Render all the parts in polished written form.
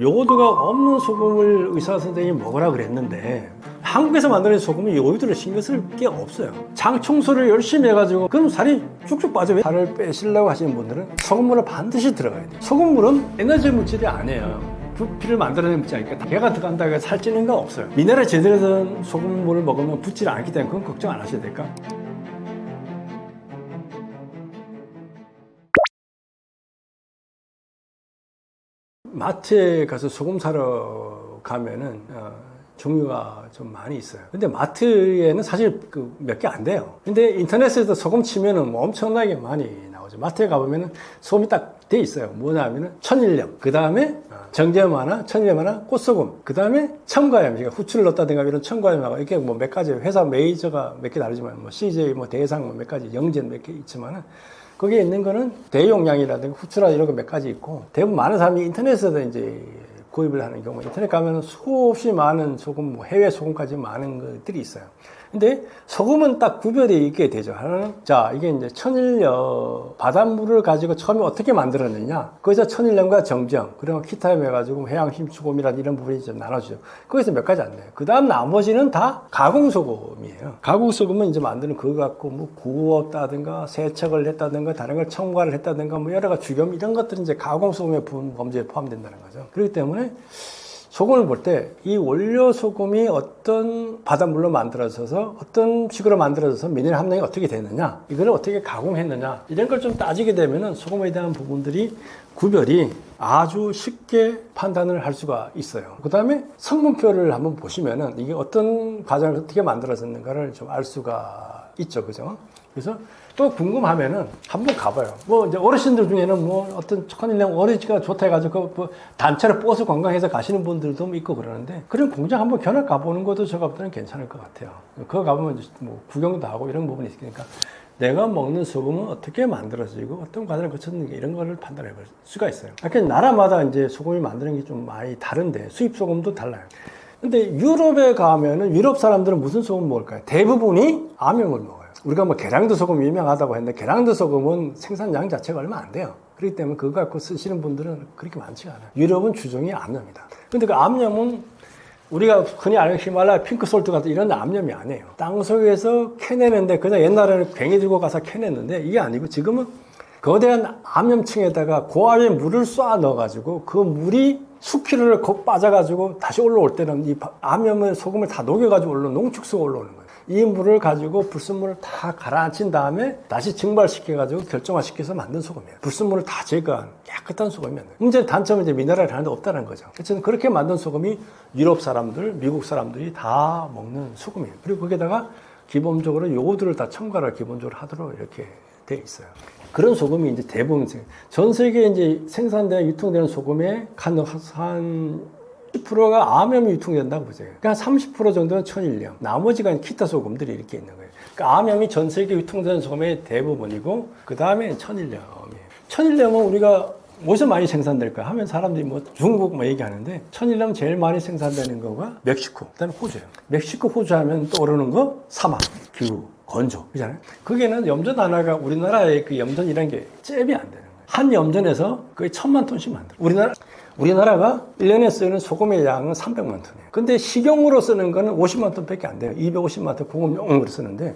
요오드가 없는 소금을 의사 선생님이 먹으라 그랬는데 한국에서 만드는 소금은 요오드를 신경 쓸 게 없어요. 장 청소를 열심히 해가지고 그럼 살이 쭉쭉 빠져. 살을 빼시려고 하시는 분들은 소금물을 반드시 들어가야 돼요. 소금물은 에너지 물질이 아니에요. 부피를 만들어내는 물질이니까 개가 들어간다고 해서 살찌는 건 없어요. 미네랄 제대로 된 소금물을 먹으면 붙지 않기 때문에 그건 걱정 안 하셔도 될까? 마트에 가서 소금 사러 가면은 종류가 좀 많이 있어요. 근데 마트에는 사실 몇 개 안 돼요. 근데 인터넷에서 소금 치면은 뭐 엄청나게 많이 나오죠. 마트에 가보면은 소금이 딱 돼 있어요. 뭐냐면은 천일염, 그 다음에 정제염 하나, 천일염 하나, 꽃소금, 그 다음에 첨가염, 그러니까 후추를 넣었다든가 이런 첨가염하고 이렇게 뭐 몇 가지 회사 메이저가 몇 개 다르지만 뭐 CJ, 뭐 대상 뭐 몇 가지, 영진 몇 개 있지만은 거기에 있는 거는 대용량이라든가 후추라 이런 거 몇 가지 있고 대부분 많은 사람이 인터넷에서 이제 구입을 하는 경우 인터넷 가면 수없이 많은 소금, 뭐 해외 소금까지 많은 것들이 있어요. 근데 소금은 딱 구별이 있게 되죠. 하나는 자 이게 이제 천일염 바닷물을 가지고 처음에 어떻게 만들었느냐 거기서 천일염과 정제염 그리고 키타염 해가지고 해양 힘수금이라든 이런 부분이 좀 나눠주죠. 거기서 몇 가지 안 돼요. 그 다음 나머지는 다 가공소금이에요. 가공소금은 이제 만드는 그거 갖고 뭐 구웠다든가 세척을 했다든가 다른 걸 첨가를 했다든가 뭐 여러 가지 주겸 이런 것들은 이제 가공소금의 범죄에 포함된다는 거죠. 그렇기 때문에 소금을 볼 때 이 원료 소금이 어떤 바닷물로 만들어져서 어떤 식으로 만들어져서 미네랄 함량이 어떻게 되느냐 이걸 어떻게 가공했느냐 이런 걸 좀 따지게 되면은 소금에 대한 부분들이 구별이 아주 쉽게 판단을 할 수가 있어요. 그 다음에 성분표를 한번 보시면은 이게 어떤 과정을 어떻게 만들어졌는가를 좀 알 수가 있죠. 그죠? 그래서 또 궁금하면은 한번 가봐요. 뭐 이제 어르신들 중에는 뭐 어떤 천일염 어리지가 좋다 해가지고 뭐 단체로 버스 관광해서 가시는 분들도 있고 그러는데 그런 공장 한번 견학 가보는 것도 제가 볼 때는 괜찮을 것 같아요. 그거 가보면 이제 뭐 구경도 하고 이런 부분이 있으니까 내가 먹는 소금은 어떻게 만들어지고 어떤 과정을 거쳤는지 이런 거를 판단해 볼 수가 있어요. 그러니까 나라마다 이제 소금이 만드는 게 좀 많이 다른데 수입 소금도 달라요. 근데 유럽에 가면은 유럽 사람들은 무슨 소금 먹을까요? 대부분이 암염을 먹어요. 우리가 뭐 계량도 소금 유명하다고 했는데 계량도 소금은 생산량 자체가 얼마 안 돼요. 그렇기 때문에 그거 갖고 쓰시는 분들은 그렇게 많지가 않아요. 유럽은 주종이 암염이다. 근데 그 암염은 우리가 흔히 아는 히말라야 핑크솔트 같은 이런 암염이 아니에요. 땅속에서 캐내는데 그냥 옛날에는 괭이 들고 가서 캐냈는데 이게 아니고 지금은 거대한 암염층에다가 고압의 물을 쏴 넣어가지고 그 물이 수키를 곧 빠져가지고 다시 올라올 때는 이 암염을 소금을 다 녹여가지고 농축수가 올라오는 거예요. 이 물을 가지고 불순물을 다 가라앉힌 다음에 다시 증발시켜가지고 결정화시켜서 만든 소금이에요. 불순물을 다 제거한 깨끗한 소금이에요. 문제는 단점은 이제 미네랄이 하나도 없다는 거죠. 어쨌든 그렇게 만든 소금이 유럽 사람들, 미국 사람들이 다 먹는 소금이에요. 그리고 거기다가 기본적으로 요오드를 다 첨가를 기본적으로 하도록 이렇게 돼 있어요. 그런 소금이 이제 대부분 전 세계에 이제 생산되는 유통되는 소금의 한 10%가 암염이 유통된다고 보세요. 그러니까 30% 정도는 천일염, 나머지가 키타 소금들이 이렇게 있는 거예요. 그러니까 암염이 전 세계 유통되는 소금의 대부분이고 그 다음에 천일염이에요. 천일염은 우리가 어디서 많이 생산될까 하면 사람들이 뭐 중국 뭐 얘기하는데 천일염 제일 많이 생산되는 거가 멕시코, 그다음에 호주예요. 멕시코, 호주 하면 떠오르는 거 사막, 기후, 건조, 그잖아요. 거기에는 염전 하나가 우리나라의 그 염전이라는 게 잽이 안 되는 거예요. 한 염전에서 거의 1000만 톤씩 만들어요. 우리나라가 1년에 쓰는 소금의 양은 300만 톤이에요. 근데 식용으로 쓰는 거는 50만 톤밖에 안 돼요. 250만 톤 공업용으로 쓰는데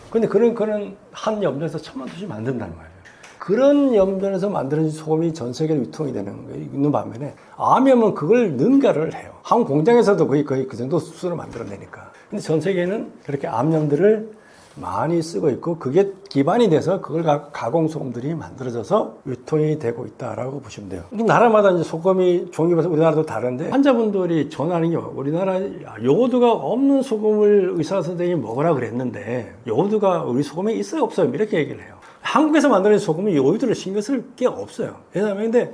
근데 그런 한 염전에서 1000만 톤씩 만든다는 말이에요. 그런 염전에서 만들어진 소금이 전 세계로 유통이 되는 게 있는 반면에 암염은 그걸 능가를 해요. 한 공장에서도 거의 그 정도 수준을 만들어내니까. 근데 전 세계는 그렇게 암염들을 많이 쓰고 있고 그게 기반이 돼서 그걸 가공 소금들이 만들어져서 유통이 되고 있다라고 보시면 돼요. 나라마다 이제 소금이 종류가 우리나라도 다른데 환자분들이 전하는 게 우리나라 요오드가 없는 소금을 의사 선생님이 먹으라 그랬는데 요오드가 우리 소금에 있어요 없어요 이렇게 얘기를 해요. 한국에서 만드는 소금은 요오드를 신경 쓸 게 없어요. 왜냐하면 근데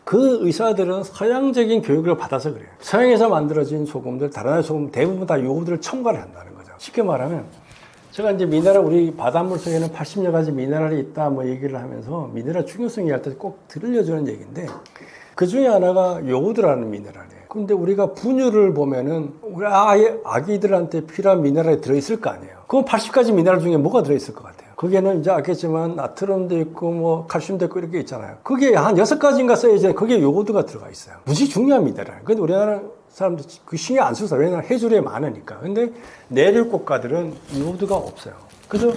그 의사들은 서양적인 교육을 받아서 그래요. 서양에서 만들어진 소금들 다른 나라 소금 대부분 다 요오드를 첨가를 한다는 거죠. 쉽게 말하면 제가 이제 미네랄 우리 바닷물 속에는 80여 가지 미네랄이 있다 뭐 얘기를 하면서 미네랄 중요성 얘기할 때 꼭 들려주는 얘기인데 그 중에 하나가 요오드라는 미네랄이에요. 근데 우리가 분유를 보면은 우리 아기들한테 필요한 미네랄이 들어있을 거 아니에요. 그럼 80가지 미네랄 중에 뭐가 들어있을 것 같아요? 거기에는 이제 아겠지만 나트륨도 있고 뭐 칼슘도 있고 이렇게 있잖아요. 그게 한 6가지인가 써야지 거기에 요오드가 들어가 있어요. 무지 중요한 미네랄. 근데 우리나라 사람들 그 신경 안 써서 왜냐면 해조류에 많으니까. 근데 내륙 국가들은 요오드가 없어요. 그래서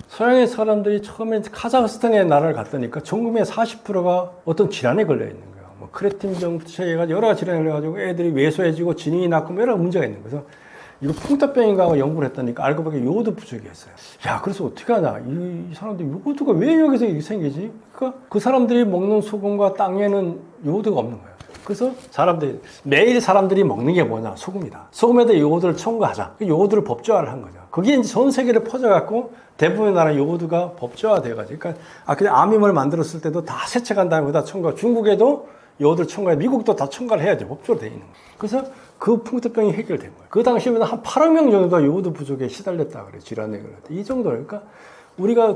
서양의 사람들이 처음에 카자흐스탄의 나라를 갔다니까 전국의 40%가 어떤 질환에 걸려 있는 거예요. 뭐 크레틴병부터 해가지고 여러 가지 질환에 걸려가지고 애들이 왜소해지고 진인이 났고 여러 가지 문제가 있는 거예요. 그래서 이거 풍토병인가 연구를 했다니까 알고 보니까 요오드 부족이었어요. 야, 그래서 어떻게 하냐. 이 사람들 요오드가 왜 여기서 이렇게 생기지? 그러니까 그 사람들이 먹는 소금과 땅에는 요오드가 없는 거예요. 그래서 사람들이, 매일 사람들이 먹는 게 뭐냐? 소금이다. 소금에다 요오드를 첨가하자. 요오드를 법제화를 한 거죠. 그게 이제 전 세계를 퍼져갖고 대부분의 나라 요오드가 법제화 돼가지고. 그러니까, 그때 암임을 만들었을 때도 다 세척한 다음에 거기다 첨가. 중국에도 요오드를 첨가해. 미국도 다 첨가를 해야죠. 법적으로 돼 있는 거예요. 그래서 그 풍토병이 해결된 거예요. 그 당시에는 한 8억 명 정도가 요오드 부족에 시달렸다 그래요. 질환에 걸렸다. 이 정도로. 그러니까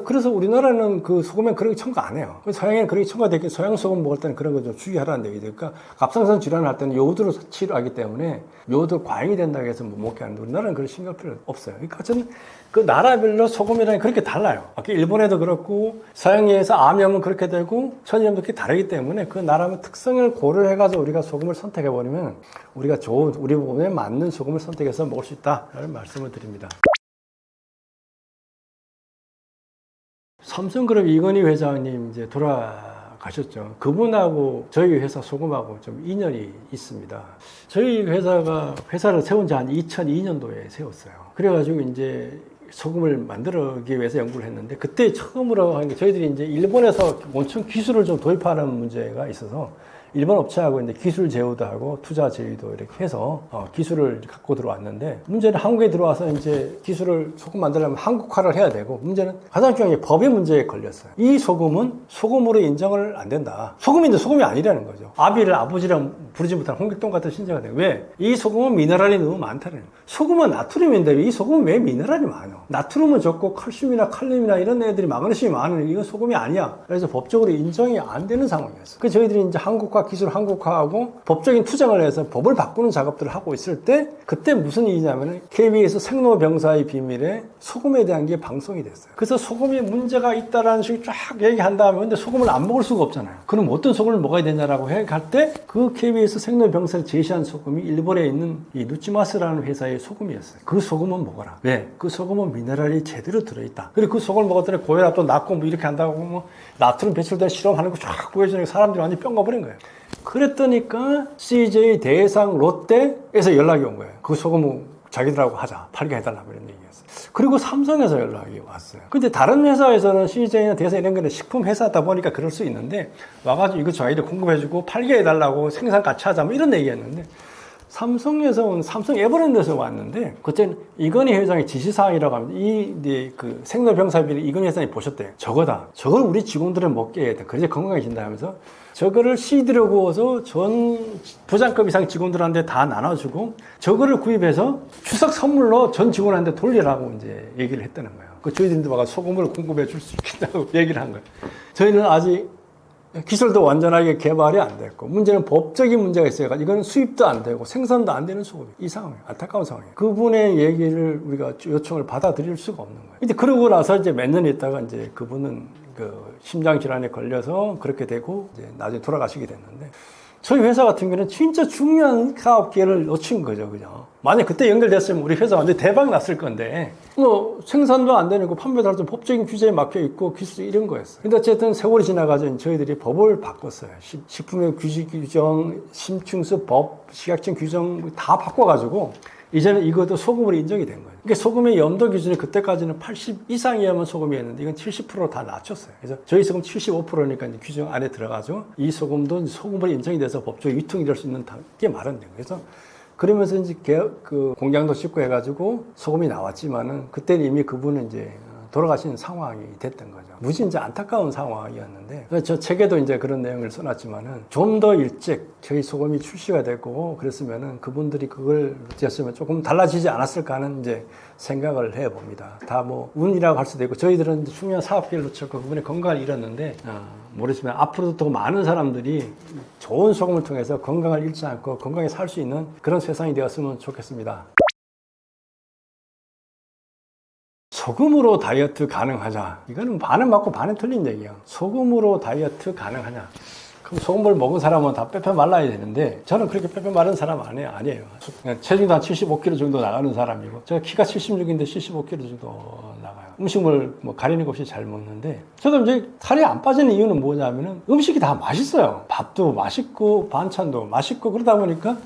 그래서 우리나라는 그 소금에 그런 게 첨가 안 해요. 서양에는 그런 게 첨가되게 서양 소금 먹을 때는 그런 거 좀 주의하라는 얘기죠. 그러니까 갑상선 질환을 할 때는 요오드로 치료하기 때문에 요오드 과잉이 된다고 해서 못 먹게 하는데 우리나라는 그런 신경 필요 없어요. 그러니까 저는 그 나라별로 소금이라는 게 그렇게 달라요. 일본에도 그렇고 서양에서 암염은 그렇게 되고 천연염도 그렇게 다르기 때문에 그 나라의 특성을 고려해가지고 우리가 소금을 선택해버리면 우리가 좋은 우리 몸에 맞는 소금을 선택해서 먹을 수 있다라는 말씀을 드립니다. 삼성그룹 이건희 회장님 이제 돌아가셨죠. 그분하고 저희 회사 소금하고 좀 인연이 있습니다. 저희 회사가 회사를 세운 지 한 2002년도에 세웠어요. 그래가지고 이제 소금을 만들기 위해서 연구를 했는데 그때 처음으로 한 게 저희들이 이제 일본에서 온천 기술을 좀 도입하는 문제가 있어서 일본 업체하고 이제 기술 제휴도 하고 투자 제휴도 이렇게 해서 기술을 갖고 들어왔는데 문제는 한국에 들어와서 이제 기술을 소금 만들려면 한국화를 해야 되고 문제는 가장 중요한 게 법의 문제에 걸렸어요. 이 소금은 소금으로 인정을 안 된다. 소금인데 소금이 아니라는 거죠. 아비를 아버지랑 부르지 못한 홍길동 같은 신자가 돼요. 왜? 이 소금은 미네랄이 너무 많다는 거예요. 소금은 나트륨인데 이 소금은 왜 미네랄이 많아? 나트륨은 적고 칼슘이나 칼륨이나 이런 애들이 마그네슘이 많으니 이건 소금이 아니야. 그래서 법적으로 인정이 안 되는 상황이었어요. 그래서 저희들이 이제 한국화 기술 한국화하고 법적인 투쟁을 해서 법을 바꾸는 작업들을 하고 있을 때 그때 무슨 일이냐면은 KBS 생로병사의 비밀에 소금에 대한 게 방송이 됐어요. 그래서 소금에 문제가 있다라는 식으로 쫙 얘기한 다음에 근데 소금을 안 먹을 수가 없잖아요. 그럼 어떤 소금을 먹어야 되냐라고 할 때 그 KBS 생로병사를 제시한 소금이 일본에 있는 이 누치마스라는 회사의 소금이었어요. 그 소금은 먹어라. 왜? 그 소금은 미네랄이 제대로 들어있다. 그리고 그 소금을 먹었더니 고혈압도 낮고 뭐 이렇게 한다고 뭐 나트륨 배출된 실험하는 거 쫙 보여주니까 사람들이 완전히 뿅 가버린 거예요. 그랬더니까 CJ, 대상, 롯데에서 연락이 온 거예요. 그 소금은 자기들하고 하자. 팔게 해달라고 이런 얘기였어요. 그리고 삼성에서 연락이 왔어요. 근데 다른 회사에서는 CJ나 대상 이런 거는 식품 회사다 보니까 그럴 수 있는데 와가지고 이거 저희들 공급해주고 팔게 해달라고 생산 같이 하자 뭐 이런 얘기였는데 삼성에서 온 삼성 에버랜드에서 왔는데 그때는 이건희 회장의 지시사항이라고 합니다. 그 생로병사비를 이건희 회장이 보셨대요. 저거다. 저걸 우리 직원들은 먹게 해야 돼. 그래야 건강해진다 하면서 저거를 CD로 구워서 전 부장급 이상 직원들한테 다 나눠주고 저거를 구입해서 추석 선물로 전 직원한테 돌리라고 이제 얘기를 했다는 거예요. 그 저희들도 와가 소금을 공급해 줄 수 있겠다고 얘기를 한 거예요. 저희는 아직 기술도 완전하게 개발이 안 됐고 문제는 법적인 문제가 있어요. 이거는 수입도 안 되고 생산도 안 되는 소금이에요. 이 상황이에요. 안타까운 상황이에요. 그분의 얘기를 우리가 요청을 받아들일 수가 없는 거예요. 근데 그러고 나서 이제 몇 년 있다가 이제 그분은 그 심장 질환에 걸려서 그렇게 되고 이제 나중에 돌아가시게 됐는데 저희 회사 같은 경우는 진짜 중요한 사업 기회를 놓친 거죠, 그죠? 만약 그때 연결됐으면 우리 회사 완전 대박 났을 건데, 뭐, 생산도 안 되고 판매도 할 때 법적인 규제에 막혀 있고 기술 이런 거였어요. 근데 어쨌든 세월이 지나가서 저희들이 법을 바꿨어요. 식품의 규정, 심층수 법, 식약청 규정 다 바꿔가지고, 이제는 이것도 소금으로 인정이 된 거예요. 그러니까 소금의 염도 기준이 그때까지는 80 이상이어야만 소금이었는데 이건 70% 다 낮췄어요. 그래서 저희 소금 75%니까 이제 규정 안에 들어가죠. 이 소금도 소금으로 인정이 돼서 법적으로 유통이 될 수 있는 게 마련된 거예요. 그래서 그러면서 이제 그 공장도 짓고 해가지고 소금이 나왔지만은 그때는 이미 그분은 이제 돌아가신 상황이 됐던 거죠. 무지 이제 안타까운 상황이었는데, 저 책에도 이제 그런 내용을 써놨지만은 좀 더 일찍 저희 소금이 출시가 됐고 그랬으면은 그분들이 그걸 지었으면 조금 달라지지 않았을까 하는 이제 생각을 해봅니다. 다 뭐 운이라고 할 수도 있고 저희들은 중요한 사업기를 놓쳤고 그분의 건강을 잃었는데, 모르지만 앞으로도 더 많은 사람들이 좋은 소금을 통해서 건강을 잃지 않고 건강하게 살 수 있는 그런 세상이 되었으면 좋겠습니다. 소금으로 다이어트 가능하냐? 이거는 반은 맞고 반은 틀린 얘기예요. 소금으로 다이어트 가능하냐? 그럼 소금을 먹은 사람은 다 빼빼 말라야 되는데 저는 그렇게 빼빼 마른 사람 아니에요. 체중도 한 75kg 정도 나가는 사람이고 제가 키가 76인데 75kg 정도 나가요. 음식물 뭐 가리는 것 없이 잘 먹는데 저도 이제 살이 안 빠지는 이유는 뭐냐면은 음식이 다 맛있어요. 밥도 맛있고 반찬도 맛있고 그러다 보니까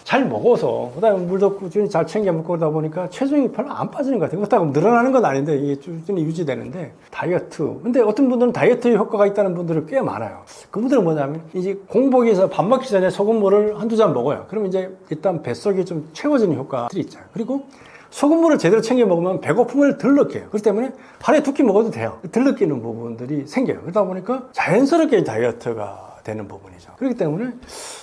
잘 먹어서 그다음에 물도 꾸준히 잘 챙겨 먹고 그러다 보니까 체중이 별로 안 빠지는 것 같아요. 그렇다고 늘어나는 건 아닌데 이게 꾸준히 유지되는데 다이어트. 근데 어떤 분들은 다이어트 효과가 있다는 분들이 꽤 많아요. 그분들은 뭐냐면 이제 공복에서 밥 먹기 전에 소금물을 한두 잔 먹어요. 그러면 이제 일단 뱃속이 좀 채워지는 효과들이 있잖아요. 그리고 소금물을 제대로 챙겨 먹으면 배고픔을 덜 느껴요. 그렇기 때문에 하루에 2끼 먹어도 돼요. 덜 느끼는 부분들이 생겨요. 그러다 보니까 자연스럽게 다이어트가 되는 부분이죠. 그렇기 때문에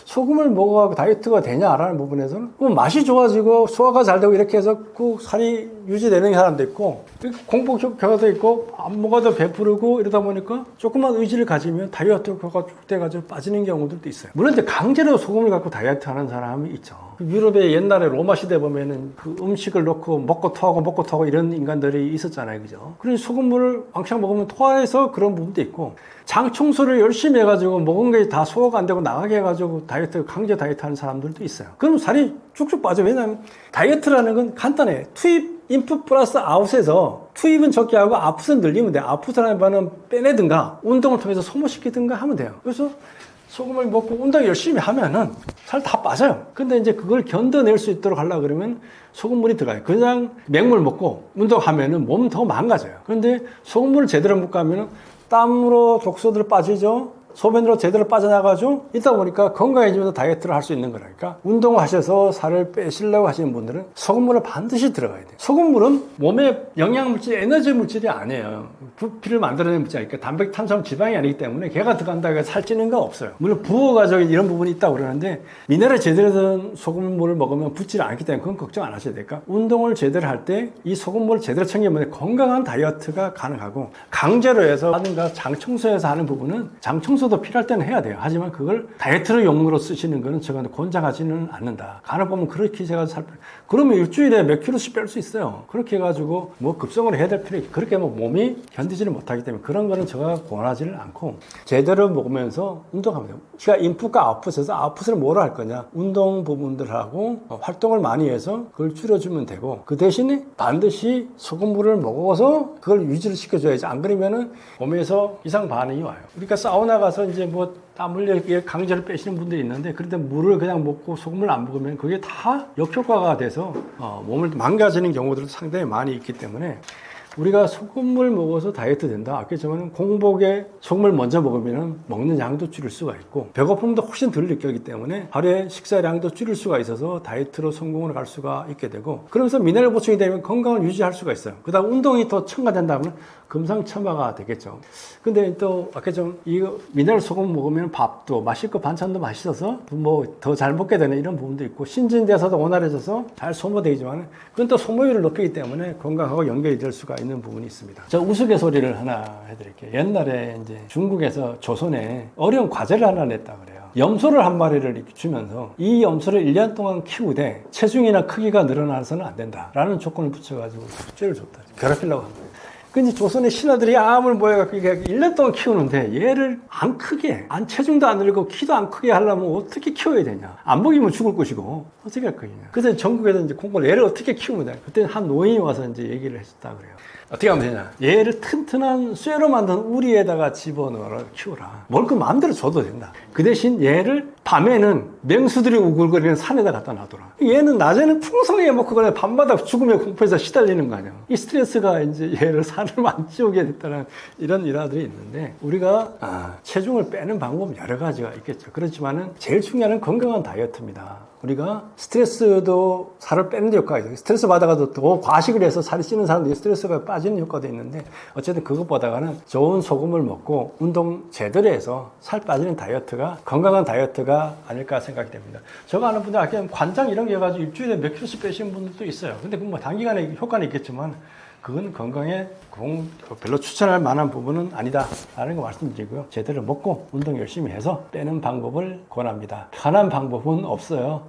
소금을 먹어가지고 다이어트가 되냐라는 부분에서는 맛이 좋아지고 소화가 잘 되고 이렇게 해서 그 살이 유지되는 사람도 있고 공복 효과도 있고 안 먹어도 배부르고 이러다 보니까 조금만 의지를 가지면 다이어트 효과가 쭉 돼가지고 빠지는 경우들도 있어요. 물론 이제 강제로 소금을 갖고 다이어트 하는 사람이 있죠. 유럽의 옛날에 로마 시대 보면은 그 음식을 넣고 먹고 토하고 이런 인간들이 있었잖아요. 그죠? 그래서 소금물을 왕창 먹으면 토해서 그런 부분도 있고 장 청소를 열심히 해가지고 먹은 게 다 소화가 안 되고 나가게 해가지고 강제 다이어트 하는 사람들도 있어요. 그럼 살이 쭉쭉 빠져. 왜냐하면 다이어트라는 건 간단해. 투입, 인풋 플러스 아웃에서 투입은 적게 하고 아웃은 늘리면 돼. 아웃을 하면 빼내든가 운동을 통해서 소모시키든가 하면 돼요. 그래서 소금을 먹고 운동 열심히 하면은 살 다 빠져요. 근데 이제 그걸 견뎌낼 수 있도록 하려고 그러면 소금물이 들어가요. 그냥 맹물 먹고 운동하면은 몸 더 망가져요. 그런데 소금물을 제대로 먹고 하면은 땀으로 독소들 빠지죠. 소변으로 제대로 빠져나가죠. 있다 보니까 건강해지면서 다이어트를 할 수 있는 거라니까. 운동을 하셔서 살을 빼시려고 하시는 분들은 소금물을 반드시 들어가야 돼요. 소금물은 몸의 영양물질, 에너지 물질이 아니에요. 부피를 만들어내는 물질이 아니니까 단백, 탄수화물, 지방이 아니기 때문에 걔가 들어간다고 해서 살찌는 건 없어요. 물론 부어가지고 이런 부분이 있다고 그러는데 미네랄이 제대로 된 소금물을 먹으면 붓지를 않기 때문에 그건 걱정 안 하셔도 될까? 운동을 제대로 할 때 이 소금물을 제대로 챙기면 건강한 다이어트가 가능하고 강제로 해서 하든가 장 청소해서 하는 부분은 장 청소도 필요할 때는 해야 돼요. 하지만 그걸 다이어트로 용으로 쓰시는 거는 제가 권장하지는 않는다. 간을 보면 그렇게 제가 그러면 일주일에 몇 킬로씩 뺄 수 있어요. 그렇게 해가지고 뭐 급성으로 해야 될 필요 그렇게 뭐 몸이 견디지를 못하기 때문에 그런 거는 제가 권하지를 않고 제대로 먹으면서 운동하면 돼요. 그러니까 인풋과 아웃풋에서 아웃풋을 뭐로 할 거냐? 운동 부분들하고 활동을 많이 해서 그걸 줄여주면 되고 그 대신에 반드시 소금물을 먹어서 그걸 유지를 시켜줘야지. 안 그러면은 몸에서 이상 반응이 와요. 그러니까 사우나 가서 이제 뭐 땀을 강제로 빼시는 분들이 있는데 그런데 물을 그냥 먹고 소금을 안 먹으면 그게 다 역효과가 돼서 몸을 망가지는 경우들도 상당히 많이 있기 때문에 우리가 소금물 먹어서 다이어트 된다. 아까 전에 공복에 소금을 먼저 먹으면 먹는 양도 줄일 수가 있고 배고픔도 훨씬 덜 느끼기 때문에 하루에 식사량도 줄일 수가 있어서 다이어트로 성공을 갈 수가 있게 되고 그러면서 미네랄 보충이 되면 건강을 유지할 수가 있어요. 그다음 운동이 더 첨가된다면 금상첨화가 되겠죠. 근데 또 아까 좀 이 미네랄 소금 먹으면 밥도 맛있고 반찬도 맛있어서 뭐 더 잘 먹게 되는 이런 부분도 있고 신진대사도 원활해져서 잘 소모되지만 그건 또 소모율을 높이기 때문에 건강하고 연결이 될 수가 있는 부분이 있습니다. 저 우스갯소리를 하나 해드릴게요. 옛날에 이제 중국에서 조선에 어려운 과제를 하나 냈다 그래요. 염소를 한 마리를 이렇게 주면서 이 염소를 1년 동안 키우되 체중이나 크기가 늘어나서는 안 된다라는 조건을 붙여가지고 숙제를 줬다. 괴롭히려고 한 거예요. 근데 조선의 신하들이 암을 모여갖고 1년 동안 키우는데 얘를 안 크게, 체중도 안 늘고 키도 안 크게 하려면 어떻게 키워야 되냐. 안 먹이면 죽을 것이고 어떻게 할 거냐. 그래서 전국에서 이제 공부를 얘를 어떻게 키우면 되냐. 그때 한 노인이 와서 이제 얘기를 했었다 그래요. 어떻게 하면 되냐. 얘를 튼튼한 쇠로 만든 우리에다가 집어넣어라 키워라. 먹을 거 마음대로 줘도 된다. 그 대신 얘를 밤에는 맹수들이 우글거리는 산에다 갖다 놔둬라. 얘는 낮에는 풍성하게 먹고 그냥 밤마다 죽음의 공포에서 시달리는 거 아니야. 이 스트레스가 이제 얘를 산을 안 찌우게 됐다는 이런 일화들이 있는데 우리가 체중을 빼는 방법은 여러 가지가 있겠죠. 그렇지만은 제일 중요한 건강한 다이어트입니다. 우리가 스트레스도 살을 빼는 데 효과가 있어요. 스트레스 받아가도 더 과식을 해서 살이 찌는 사람들이 스트레스가 빠지는 효과도 있는데 어쨌든 그것보다는 좋은 소금을 먹고 운동 제대로 해서 살 빠지는 다이어트가 건강한 다이어트가 아닐까 생각이 됩니다. 저거 아는 분들 아까 관장 이런 게 해가지고 일주일에 몇 킬로씩 빼시는 분들도 있어요. 근데 그 뭐 단기간에 효과는 있겠지만 그건 건강에 별로 추천할 만한 부분은 아니다 라는 거 말씀드리고요. 제대로 먹고 운동 열심히 해서 빼는 방법을 권합니다. 편한 방법은 없어요.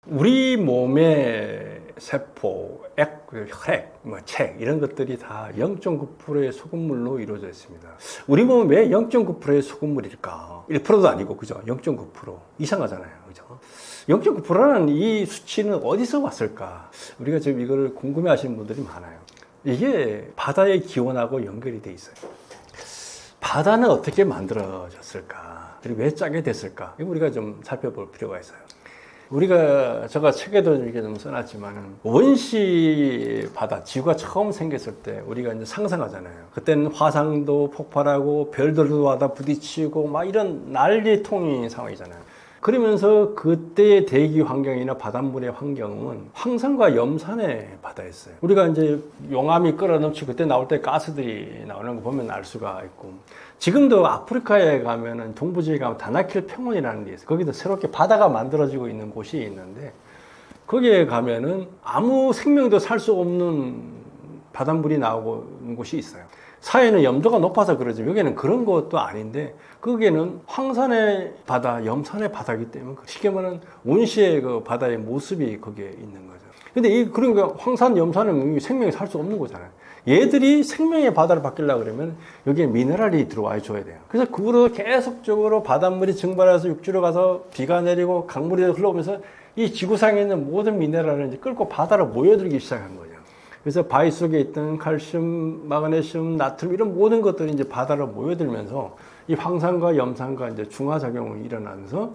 우리 몸에 세포, 액, 혈액, 책 이런 것들이 다 0.9%의 소금물로 이루어져 있습니다. 우리 몸은 왜 0.9%의 소금물일까? 1%도 아니고 그죠? 0.9% 이상하잖아요, 그죠? 0.9%라는 이 수치는 어디서 왔을까? 우리가 지금 이거를 궁금해하시는 분들이 많아요. 이게 바다의 기원하고 연결이 돼 있어요. 바다는 어떻게 만들어졌을까? 그리고 왜 짜게 됐을까? 이거 우리가 좀 살펴볼 필요가 있어요. 제가 책에도 이렇게 좀 써놨지만, 원시 바다, 지구가 처음 생겼을 때 우리가 이제 상상하잖아요. 그때는 화산도 폭발하고 별들도 와다 부딪히고 막 이런 난리통이 상황이잖아요. 그러면서 그때의 대기 환경이나 바닷물의 환경은 황산과 염산의 바다였어요. 우리가 이제 용암이 끓어넘치고 그때 나올 때 가스들이 나오는 거 보면 알 수가 있고, 지금도 아프리카에 가면은 동부지에 가면 다나킬 평원이라는 게 있어요. 거기도 새롭게 바다가 만들어지고 있는 곳이 있는데, 거기에 가면은 아무 생명도 살 수 없는 바닷물이 나오는 곳이 있어요. 사해는 염도가 높아서 그러지 여기는 그런 것도 아닌데, 거기에는 황산의 바다, 염산의 바다이기 때문에 쉽게 말하면 원시의 그 바다의 모습이 거기에 있는 거죠. 근데 그러니까 황산, 염산은 생명이 살 수 없는 거잖아요. 얘들이 생명의 바다를 바뀌려고 그러면 여기에 미네랄이 들어와 줘야 돼요. 그래서 그거로 계속적으로 바닷물이 증발해서 육지로 가서 비가 내리고 강물이 흘러오면서 이 지구상에 있는 모든 미네랄을 이제 끌고 바다로 모여들기 시작한 거죠. 그래서 바위 속에 있던 칼슘, 마그네슘, 나트륨 이런 모든 것들이 이제 바다로 모여들면서 이 황산과 염산과 이제 중화작용이 일어나면서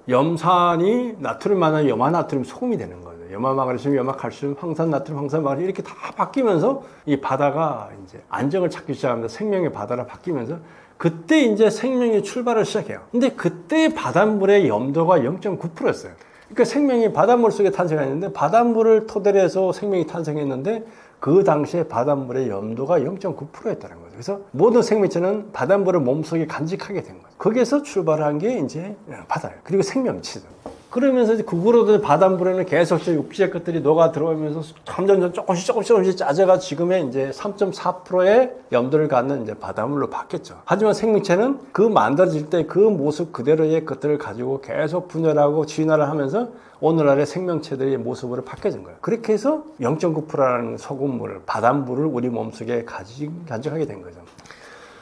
염산이 나트륨 만나면 염화나트륨 소금이 되는 거죠. 염화마그네슘, 염화칼슘, 황산나트륨, 황산마그네슘 이렇게 다 바뀌면서 이 바다가 이제 안정을 찾기 시작하면서 생명의 바다로 바뀌면서 그때 이제 생명이 출발을 시작해요. 근데 그때 바닷물의 염도가 0.9%였어요. 그러니까 생명이 바닷물 속에 탄생했는데, 바닷물을 토대로 해서 생명이 탄생했는데 그 당시에 바닷물의 염도가 0.9%였다는 거죠. 그래서 모든 생명체는 바닷물을 몸속에 간직하게 된 거죠. 거기에서 출발한 게 이제 바다예요. 그리고 생명체죠. 그러면서 이제 그거로도 바닷물에는 계속 육지의 것들이 녹아 들어오면서 점점 조금씩 짜져가 지금의 이제 3.4%의 염도를 갖는 이제 바닷물로 바뀌었죠. 하지만 생명체는 그 만들어질 때 그 모습 그대로의 것들을 가지고 계속 분열하고 진화를 하면서 오늘날의 생명체들의 모습으로 바뀌어진 거예요. 그렇게 해서 0.9%라는 소금물을, 바닷물을 우리 몸속에 간직하게 된 거죠.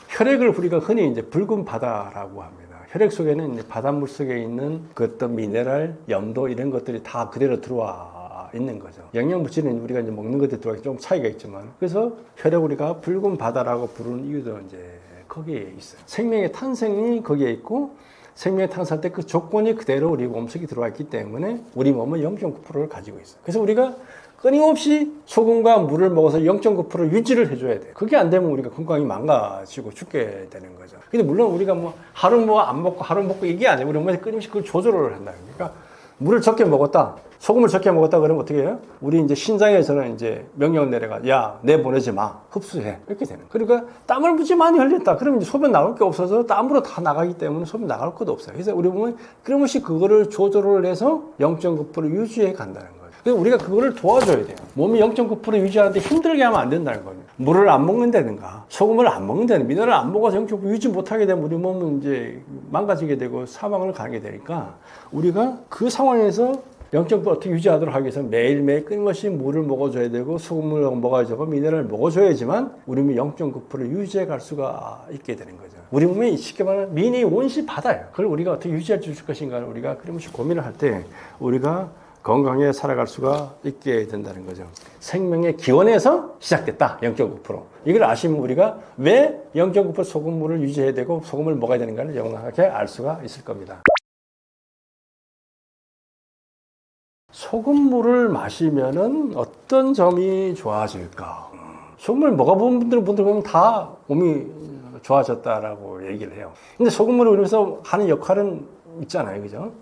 혈액을 우리가 흔히 이제 붉은 바다라고 합니다. 혈액 속에는 바닷물 속에 있는 그 어떤 미네랄, 염도 이런 것들이 다 그대로 들어와 있는 거죠. 영양물질은 우리가 이제 먹는 것들이 들어가기 좀 차이가 있지만, 그래서 혈액 우리가 붉은 바다라고 부르는 이유도 이제 거기에 있어요. 생명의 탄생이 거기에 있고, 생명의 탄생할 때 그 조건이 그대로 우리 몸속에 들어와 있기 때문에 우리 몸은 0.9%를 가지고 있어요. 그래서 우리가 끊임없이 소금과 물을 먹어서 0.9% 유지를 해줘야 돼요. 그게 안 되면 우리가 건강이 망가지고 죽게 되는 거죠. 근데 물론 우리가 하루 안 먹고 하루 먹고 이게 아니에요. 우리 몸에서 끊임없이 그걸 조절을 한다. 그러니까 물을 적게 먹었다, 소금을 적게 먹었다 그러면 어떻게 해요? 우리 이제 신장에서는 이제 명령을 내려가, 야, 내보내지 마, 흡수해, 이렇게 되는 거예요. 그러니까 땀을 무지 많이 흘렸다 그러면 이제 소변 나올 게 없어서 땀으로 다 나가기 때문에 소변 나갈 것도 없어요. 그래서 우리 몸은 끊임없이 그거를 조절을 해서 0.9% 유지해 간다는 거예요. 그래서 우리가 그거를 도와줘야 돼요. 몸이 0.9% 유지하는데 힘들게 하면 안 된다는 거예요. 물을 안 먹는다든가, 소금을 안 먹는다든가, 미네랄을 안 먹어서 0.9% 유지 못하게 되면 우리 몸은 이제 망가지게 되고 사망을 가게 되니까, 우리가 그 상황에서 0.9% 어떻게 유지하도록 하기 위해서 매일매일 끊임없이 물을 먹어줘야 되고, 소금을 먹어야 되고, 미네랄을 먹어줘야지만 우리 몸이 0.9% 유지해 갈 수가 있게 되는 거죠. 우리 몸이 쉽게 말하면 미니 원시 바다예요. 그걸 우리가 어떻게 유지할 수 있을 것인가를 우리가 끊임없이 고민을 할 때 우리가 건강에 살아갈 수가 있게 된다는 거죠. 생명의 기원에서 시작됐다. 0.9%. 이걸 아시면 우리가 왜 0.9% 소금물을 유지해야 되고 소금을 먹어야 되는가를 명확하게 알 수가 있을 겁니다. 소금물을 마시면은 어떤 점이 좋아질까? 소금을 먹어본 분들 보면 다 몸이 좋아졌다라고 얘기를 해요. 근데 소금물을 우리면서 하는 역할은 있잖아요, 그죠?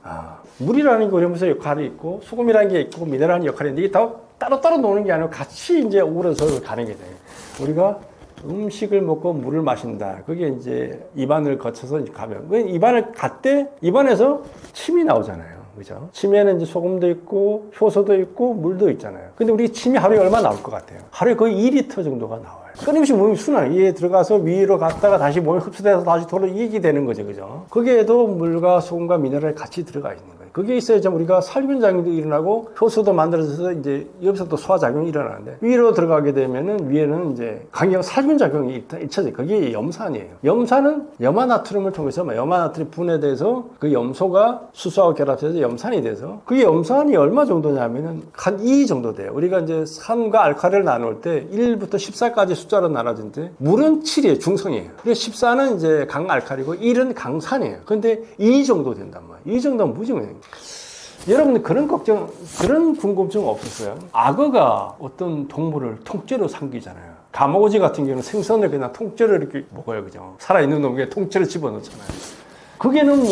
물이라는 게 우리면서 역할이 있고, 소금이라는 게 있고, 미네랄하는 역할이 있는데, 이게 다 따로따로 노는 게 아니고 같이 이제 어우러서 가는 게 돼요. 우리가 음식을 먹고 물을 마신다. 그게 이제 입안을 거쳐서 가면, 입안을 갈 때, 입안에서 침이 나오잖아요. 그죠? 침에는 이제 소금도 있고, 효소도 있고, 물도 있잖아요. 근데 우리 침이 하루에 얼마 나올 것 같아요? 하루에 거의 2리터 정도가 나와요. 끊임없이 몸이 순환, 이에 들어가서 위로 갔다가 다시 몸에 흡수돼서 다시 돌아 이익이 되는 거죠. 그죠? 거기에도 물과 소금과 미네랄이 같이 들어가 있는 거예요. 그게 있어야지 우리가 살균작용도 일어나고 효소도 만들어져서 이제 여기서 또 소화작용이 일어나는데 위로 들어가게 되면은 위에는 이제 강력한 살균작용이 잊혀져요. 그게 염산이에요. 염산은 염화나트륨을 통해서 염화나트륨 분해돼서 그 염소가 수소하고 결합해서 염산이 돼서 그게 염산이 얼마 정도냐면은 한 2 정도 돼요. 우리가 이제 산과 알칼리를 나눌 때 1부터 14까지 숫자로 나눠진데 물은 7이에요. 중성이에요. 그리고 14는 이제 강알칼리고 1은 강산이에요. 근데 2 정도 된단 말이에요. 2 정도면 무지무지. 여러분들 그런 걱정, 그런 궁금증 없었어요? 악어가 어떤 동물을 통째로 삼키잖아요. 가마고지 같은 경우는 생선을 그냥 통째로 이렇게 먹어요. 그죠? 살아있는 놈에게 통째로 집어넣잖아요. 그게는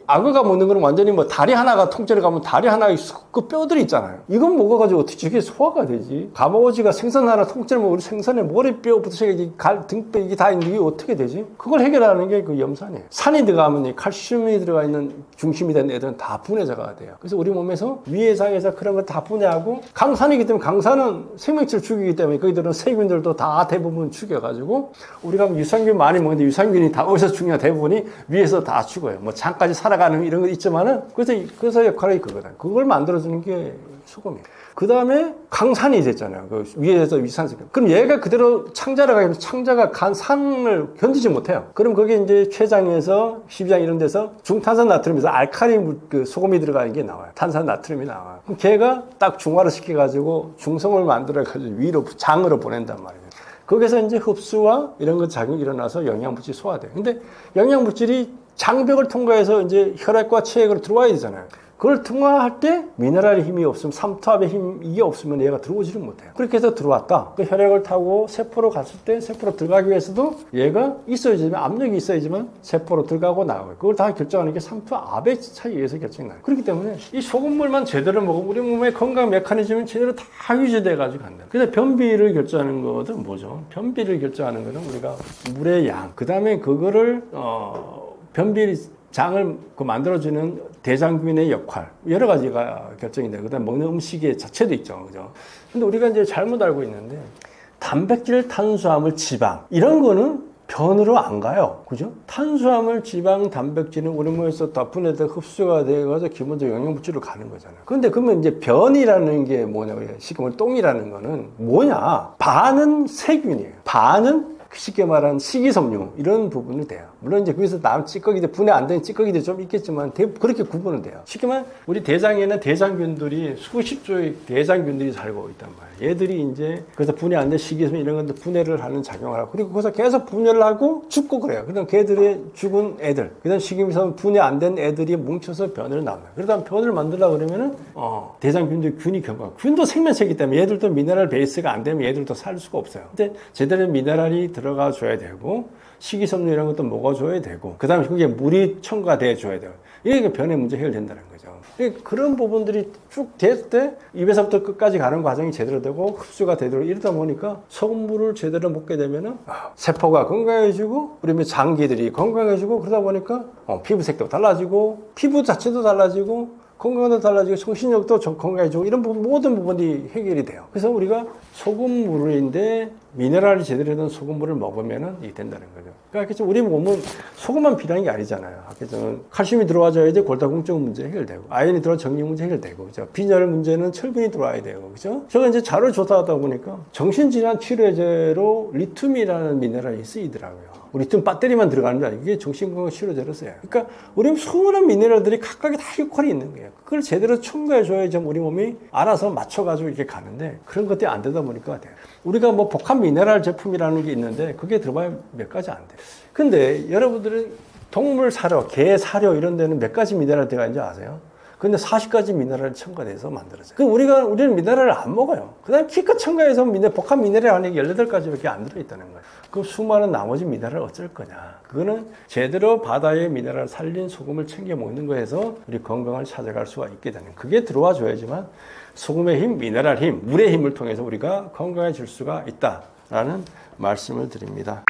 악어가 먹는 거는 완전히 다리 하나가 통째로 가면 다리 하나에 그 뼈들이 있잖아요. 이건 먹어가지고 어떻게 저게 소화가 되지? 가마고지가 생선 하나 통째로 먹으면 우리 생선에 머리뼈부터 시작해 등뼈 이게 다 있는데 이게 어떻게 되지? 그걸 해결하는 게 그 염산이에요. 산이 들어가면 이 칼슘이 들어가 있는 중심이 된 애들은 다 분해자가 돼요. 그래서 우리 몸에서 위해상에서 그런 걸 다 분해하고 강산이기 때문에 강산은 생명체를 죽이기 때문에 거기들은 세균들도 다 대부분 죽여가지고 우리가 유산균 많이 먹는데 유산균이 다 어디서 죽냐 대부분이 위에서 다 죽어요. 장까지 살아가는 이런 거 있지만은, 그래서 역할이 그거다. 그걸 만들어주는 게 소금이에요. 그 다음에 강산이 됐잖아요. 그 위에서 위산세. 그럼 얘가 그대로 창자를 가면 창자가 간 산을 견디지 못해요. 그럼 거기에 이제 췌장에서 12장 이런 데서 중탄산 나트륨에서 알칼리 그 소금이 들어가는 게 나와요. 탄산 나트륨이 나와요. 그럼 걔가 딱 중화를 시켜가지고 중성을 만들어가지고 위로 장으로 보낸단 말이에요. 거기서 이제 흡수와 이런 것 작용이 일어나서 영양물질이 소화돼요. 근데 영양물질이 장벽을 통과해서 이제 혈액과 체액으로 들어와야 되잖아요. 그걸 통과할 때 미네랄의 힘이 없으면 삼투압의 힘 이게 없으면 얘가 들어오지를 못해요. 그렇게 해서 들어왔다. 그 혈액을 타고 세포로 갔을 때 세포로 들어가기 위해서도 얘가 있어야지만 압력이 있어야지만 세포로 들어가고 나와요. 그걸 다 결정하는 게 삼투압의 차이에 의해서 결정이 나요. 그렇기 때문에 이 소금물만 제대로 먹으면 우리 몸의 건강 메커니즘은 제대로 다 유지돼 가지고 간다. 그래서 변비를 결정하는 것은 뭐죠? 변비를 결정하는 것은 우리가 물의 양. 그다음에 그거를 변비 장을 만들어주는 대장균의 역할 여러 가지가 결정이 돼요. 그다음 먹는 음식의 자체도 있죠, 그죠? 근데 우리가 이제 잘못 알고 있는데 단백질, 탄수화물, 지방 이런 거는 변으로 안 가요, 그죠? 탄수화물, 지방, 단백질은 우리 몸에서 다 분해돼 흡수가 되어서 기본적으로 영양물질로 가는 거잖아요. 그런데 그러면 이제 변이라는 게 뭐냐고요? 쉽게 말하면 똥이라는 거는 뭐냐? 반은 세균이에요. 반은 쉽게 말하는 식이섬유 이런 부분이 돼요. 물론 이제 거기서 남은 찌꺼기들 분해 안 되는 찌꺼기들이 좀 있겠지만 그렇게 구분은 돼요. 쉽게 말하면 우리 대장에는 대장균들이 수십 조의 대장균들이 살고 있단 말이에요. 얘들이 이제 그래서 분해 안 된 식이섬유 이런 것들 분해를 하는 작용을 하고 그리고 거기서 계속 분해를 하고 죽고 그래요. 그다음 걔들의 죽은 애들 그다음 식이섬유 분해 안 된 애들이 뭉쳐서 변을 낳아요. 그러다 변을 만들려고 그러면은 대장균들 균이 경과 균도 생명체이기 때문에 얘들도 미네랄 베이스가 안 되면 얘들도 살 수가 없어요. 근데 제대로 미네랄이 들어가 줘야 되고 식이섬유 이런 것도 먹어줘야 되고 그 다음에 그게 물이 첨가돼 줘야 돼요. 이게 변의 문제 해결된다는 거죠. 그런 부분들이 쭉 됐을 때 입에서부터 끝까지 가는 과정이 제대로 되고 흡수가 되도록 이러다 보니까 소금물을 제대로 먹게 되면은 세포가 건강해지고 우리 장기들이 건강해지고 그러다 보니까 피부색도 달라지고 피부 자체도 달라지고 건강도 달라지고 정신력도 건강해지고 이런 부분 모든 부분이 해결이 돼요. 그래서 우리가 소금물인데 미네랄이 제대로 된 소금물을 먹으면 이 된다는 거죠. 그러니까 우리 몸은 소금만 필요한 게 아니잖아요. 아까 칼슘이 들어와줘야지 골다공증 문제 해결되고 아연이 들어와 정리 문제 해결되고 그죠? 빈혈 문제는 철분이 들어와야 되고 그죠? 제가 이제 자료를 조사하다 보니까 정신질환 치료제로 리튬이라는 미네랄이 쓰이더라고요. 리튬 배터리만 들어가는 게 아니고 이게 정신건강 치료제로 써요. 그러니까 우리 수많은 미네랄들이 각각이 다 역할이 있는 거예요. 그걸 제대로 첨가해줘야지 우리 몸이 알아서 맞춰가지고 이렇게 가는데 그런 것들이 안 되다 보니까 돼요. 우리가 복합 미네랄 제품이라는 게 있는데 그게 들어봐야 몇 가지 안 돼요. 근데 여러분들은 동물 사료, 개 사료 이런 데는 몇 가지 미네랄 들어가 있는지 아세요? 근데 40가지 미네랄이 첨가돼서 만들어져요. 그럼 우리는 미네랄을 안 먹어요. 그 다음에 키껏 첨가해서 복합 미네랄 안에 18가지밖에 안 들어있다는 거예요. 그 수많은 나머지 미네랄을 어쩔 거냐. 그거는 제대로 바다의 미네랄을 살린 소금을 챙겨 먹는 거에서 우리 건강을 찾아갈 수가 있게 되는 그게 들어와 줘야지만 소금의 힘, 미네랄 힘, 물의 힘을 통해서 우리가 건강해질 수가 있다라는 말씀을 드립니다.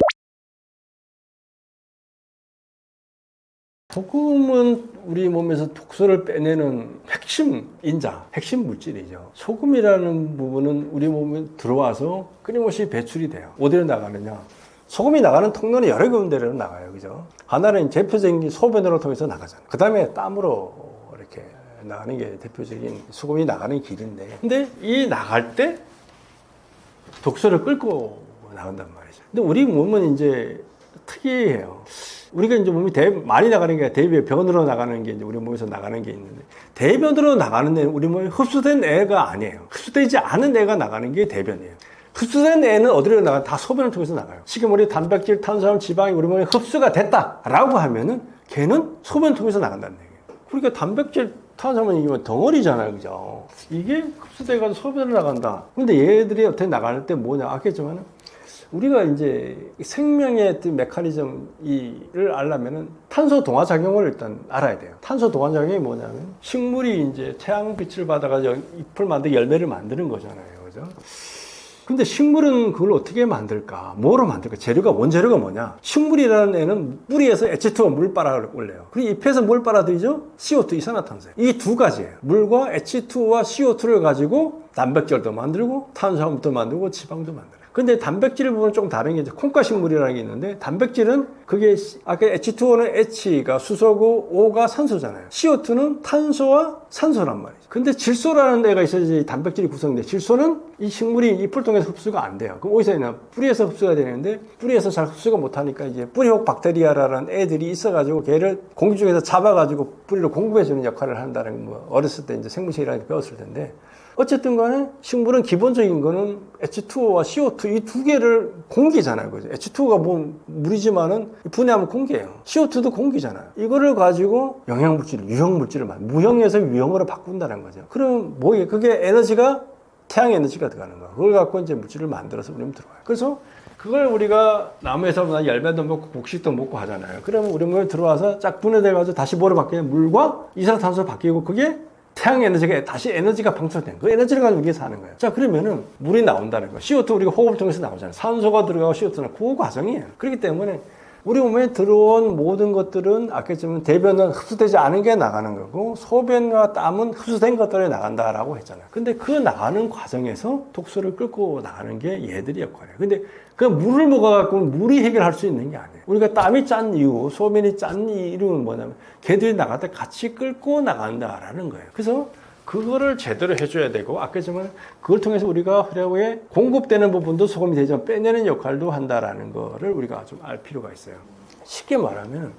소금은 우리 몸에서 독소를 빼내는 핵심 인자, 핵심 물질이죠. 소금이라는 부분은 우리 몸에 들어와서 끊임없이 배출이 돼요. 어디로 나가느냐? 소금이 나가는 통로는 여러 군데로 나가요. 그죠? 하나는 대표적인 소변으로 통해서 나가잖아요. 그 다음에 땀으로 이렇게 나가는 게 대표적인 소금이 나가는 길인데. 근데 이 나갈 때 독소를 끌고 나간단 말이죠. 근데 우리 몸은 이제 특이해요. 우리가 이제 몸이 많이 나가는 게 대변으로 나가는 게 이제 우리 몸에서 나가는 게 있는데, 대변으로 나가는 애는 우리 몸에 흡수된 애가 아니에요. 흡수되지 않은 애가 나가는 게 대변이에요. 흡수된 애는 어디로 나가요? 다 소변을 통해서 나가요. 지금 우리 단백질, 탄수화물, 지방이 우리 몸에 흡수가 됐다라고 하면은 걔는 소변을 통해서 나간다는 얘기예요. 그러니까 단백질, 탄수화물 이게 덩어리잖아요, 그죠? 이게 흡수돼가지고 소변을 나간다. 근데 얘들이 어떻게 나갈 때 뭐냐? 아겠지만은 우리가 이제 생명의 메커니즘을 알려면은 탄소 동화 작용을 일단 알아야 돼요. 탄소 동화 작용이 뭐냐면 식물이 이제 태양빛을 받아가지고 잎을 만들고 열매를 만드는 거잖아요, 그죠? 근데 식물은 그걸 어떻게 만들까? 뭐로 만들까? 원재료가 뭐냐? 식물이라는 애는 뿌리에서 H2가 물 빨아 올려요. 그리고 잎에서 뭘 빨아들이죠? CO2, 이산화탄소. 이 두 가지예요. 물과 H2와 CO2를 가지고 단백질도 만들고 탄수화물도 만들고 지방도 만들어요. 근데 단백질 부분은 좀 다른 게 이제 콩과 식물이라는 게 있는데, 단백질은 그게 아까 H2O는 H가 수소고 O가 산소잖아요. CO2는 탄소와 산소란 말이죠. 근데 질소라는 애가 있어야지 단백질이 구성돼. 질소는 이 식물이 잎을 통해서 흡수가 안 돼요. 그럼 어디서 있나? 뿌리에서 흡수가 되는데, 뿌리에서 잘 흡수가 못하니까 이제 뿌리혹 박테리아라는 애들이 있어가지고 걔를 공기 중에서 잡아가지고 뿌리를 공급해주는 역할을 한다는 거, 어렸을 때 이제 생물학이라는 게 배웠을 텐데, 어쨌든 간에 식물은 기본적인 거는 H2O와 CO2 이 두 개를 공기잖아요. 그죠? H2O가 뭐 물이지만은 분해하면 공기예요. CO2도 공기잖아요. 이거를 가지고 영양물질, 유형물질을 무형에서 유형으로 바꾼다는 거죠. 그럼 뭐예요? 그게 에너지가 태양 에너지가 들어가는 거야. 그걸 갖고 이제 물질을 만들어서 우리 몸에 들어와요. 그래서 그걸 우리가 나무에서 열매도 먹고 곡식도 먹고 하잖아요. 그러면 우리 몸에 들어와서 쫙 분해돼가지고 다시 뭐로 바뀌냐? 물과 이산화탄소로 바뀌고, 그게 태양 에너지가 다시 에너지가 방출된 그 에너지를 가지고 우리가 사는 거예요. 자, 그러면은 물이 나온다는 거예요. CO2 우리가 호흡을 통해서 나오잖아요. 산소가 들어가고 CO2는 그 과정이에요. 그렇기 때문에 우리 몸에 들어온 모든 것들은 아까처럼 대변은 흡수되지 않은 게 나가는 거고, 소변과 땀은 흡수된 것들이 나간다라고 했잖아요. 근데 그 나가는 과정에서 독소를 끌고 나가는 게 얘들이 역할이에요. 근데 그 물을 먹어갖고 물이 해결할 수 있는 게 아니에요. 우리가 땀이 짠 이유, 소변이 짠 이유는 뭐냐면 걔들이 나갈 때 같이 끌고 나간다라는 거예요. 그래서 그거를 제대로 해줘야 되고, 아까지만 그걸 통해서 우리가 혈액에 공급되는 부분도 소금이 되지만 빼내는 역할도 한다라는 거를 우리가 좀 알 필요가 있어요. 쉽게 말하면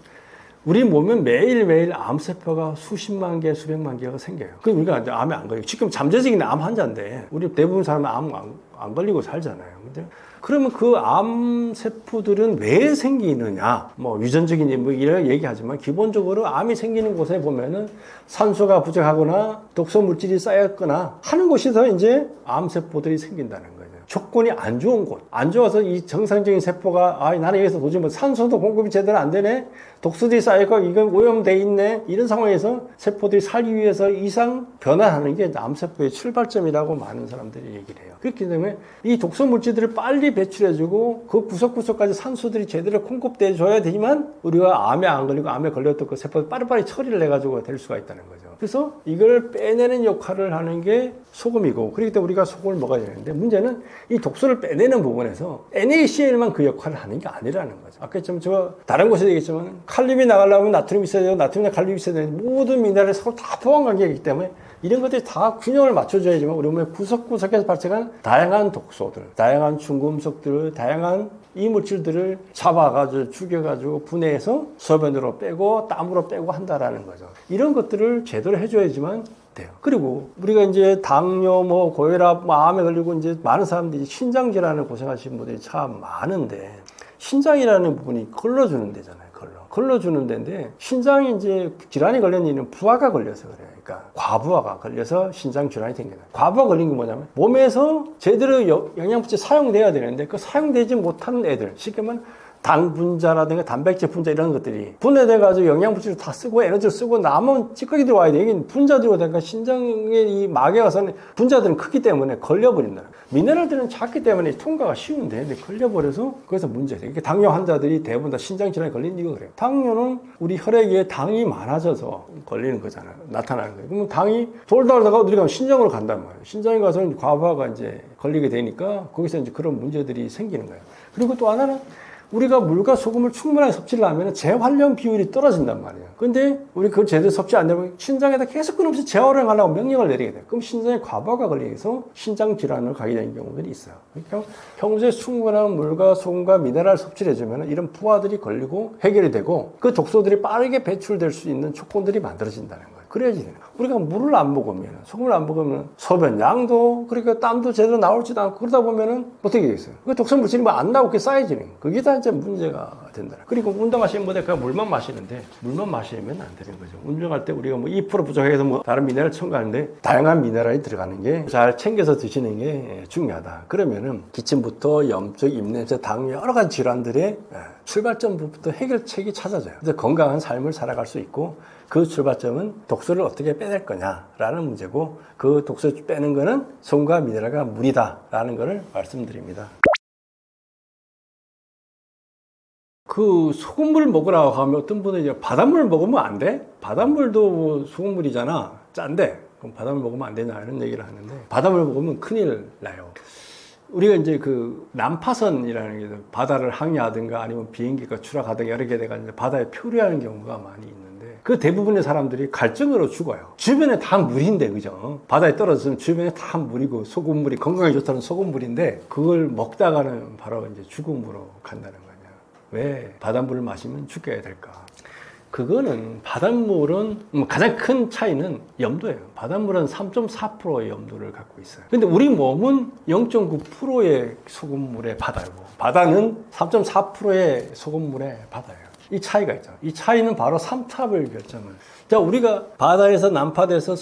우리 몸에 매일매일 암세포가 수십만 개, 수백만 개가 생겨요. 그 우리가 이제 암에 안 걸리고, 지금 잠재적인 암 환자인데 우리 대부분 사람은 암 안 걸리고 살잖아요. 근데 그러면 그 암세포들은 왜 생기느냐? 뭐 유전적인 뭐 이런 얘기하지만 기본적으로 암이 생기는 곳에 보면은 산소가 부족하거나 독소 물질이 쌓였거나 하는 곳에서 이제 암세포들이 생긴다는 거예요. 조건이 안 좋은 곳, 안 좋아서 이 정상적인 세포가 나는 여기서 도저히 뭐 산소도 공급이 제대로 안 되네, 독소들이 쌓이고 이건 오염돼 있네, 이런 상황에서 세포들이 살기 위해서 이상 변화하는 게 암세포의 출발점이라고 많은 사람들이 얘기를 해요. 그렇기 때문에 이 독소 물질들을 빨리 배출해주고 그 구석구석까지 산소들이 제대로 공급돼 줘야 되지만 우리가 암에 안 걸리고 암에 걸렸던 그 세포를 빠리빠리 처리를 해가지고 될 수가 있다는 거죠. 그래서 이걸 빼내는 역할을 하는 게 소금이고, 그렇기 때문에 우리가 소금을 먹어야 되는데, 문제는 이 독소를 빼내는 부분에서 NaCl만 그 역할을 하는 게 아니라는 거죠. 아까 제가 다른 곳에서 얘기했지만 칼륨이 나가려면 나트륨이 있어야 되고 나트륨이나 칼륨이 있어야 되는데 모든 미네랄이 서로 다 포함관계이기 때문에 이런 것들이 다 균형을 맞춰줘야지만 우리 몸의 구석구석에서 발생한 다양한 독소들, 다양한 중금속들, 다양한 이물질들을 잡아가지고 죽여가지고 분해해서 소변으로 빼고 땀으로 빼고 한다라는 거죠. 이런 것들을 제대로 해줘야지만 돼요. 그리고 우리가 이제 당뇨, 고혈압, 암에 걸리고 이제 많은 사람들이 신장 질환을 고생하시는 분들이 참 많은데, 신장이라는 부분이 걸러주는 데잖아요. 걸러주는 데인데, 신장이 이제 질환이 걸린 이유는 부하가 걸려서 그래요. 그러니까 과부하가 걸려서 신장 질환이 생겨요. 과부하 걸린 게 뭐냐면 몸에서 제대로 영양분이 사용돼야 되는데 그 사용되지 못하는 애들, 쉽게 말하면 당 분자라든가 단백질 분자 이런 것들이 분해돼가지고 영양분질을 다 쓰고 에너지를 쓰고 남은 찌꺼기 들어와야 돼. 이게 분자들이 오니까 신장의 이 막에 가서는 분자들은 크기 때문에 걸려버린다. 미네랄들은 작기 때문에 통과가 쉬운데 근데 걸려버려서 그래서 문제죠. 이게 당뇨 환자들이 대부분 다 신장 질환이 걸린 이유가 그래요. 당뇨는 우리 혈액에 당이 많아져서 걸리는 거잖아요. 나타나는 거예요. 그러면 당이 돌다가 어디 가면 신장으로 간단 말이에요. 신장에 가서는 과부하가 이제 걸리게 되니까 거기서 이제 그런 문제들이 생기는 거예요. 그리고 또 하나는 우리가 물과 소금을 충분하게 섭취를 하면 재활용 비율이 떨어진단 말이에요. 근데 우리 그걸 제대로 섭취 안 되면 신장에다 계속 끊임없이 재활용하려고 명령을 내리게 돼요. 그럼 신장에 과부하가 걸려서 신장 질환을 가게 되는 경우들이 있어요. 그러니까 평소에 충분한 물과 소금과 미네랄 섭취를 해주면 이런 부하들이 걸리고 해결이 되고 그 독소들이 빠르게 배출될 수 있는 조건들이 만들어진다는 거예요. 그래야지 되는 거예요. 우리가 물을 안 먹으면, 소금을 안 먹으면 소변 양도, 그러니까 땀도 제대로 나올지도 않고 그러다 보면은 어떻게 되겠어요? 그 독성 물질이 뭐 안 나오게 쌓여지는 거예요. 그게 다 이제 문제가 된다. 그리고 운동하시는 분들 그냥 물만 마시는데 물만 마시면 안 되는 거죠. 운동할 때 우리가 뭐 2% 부족해서 뭐 다른 미네랄 첨가하는데 다양한 미네랄이 들어가는 게 잘 챙겨서 드시는 게 중요하다. 그러면은 기침부터 염증, 입냄새, 당 여러 가지 질환들의 출발점부터 해결책이 찾아져요. 그래서 건강한 삶을 살아갈 수 있고 그 출발점은 독소를 어떻게 빼낼 거냐라는 문제고 그 독소를 빼는 거는 소금과 미네랄과 물이다라는 것을 말씀드립니다. 그 소금물 먹으라고 하면 어떤 분은 이제 바닷물 먹으면 안 돼? 바닷물도 소금물이잖아. 짠데. 그럼 바닷물 먹으면 안 되냐 이런 얘기를 하는데 바닷물 먹으면 큰일 나요. 우리가 이제 그 난파선이라는 게 바다를 항해하든가 아니면 비행기가 추락하든가 여러 개 돼가지고 바다에 표류하는 경우가 많이 있는데 그 대부분의 사람들이 갈증으로 죽어요. 주변에 다 물인데, 그죠? 바다에 떨어졌으면 주변에 다 물이고 소금물이 건강에 좋다는 소금물인데 그걸 먹다가는 바로 이제 죽음으로 간다는 거냐. 왜 바닷물을 마시면 죽게 될까? 그거는 바닷물은 가장 큰 차이는 염도예요. 바닷물은 3.4%의 염도를 갖고 있어요. 근데 우리 몸은 0.9%의 소금물의 바다고 바다는 3.4%의 소금물의 바다예요. 이 차이가 있죠. 이 차이는 바로 삼탑을 결정을. 자, 우리가 바다에서 난파돼서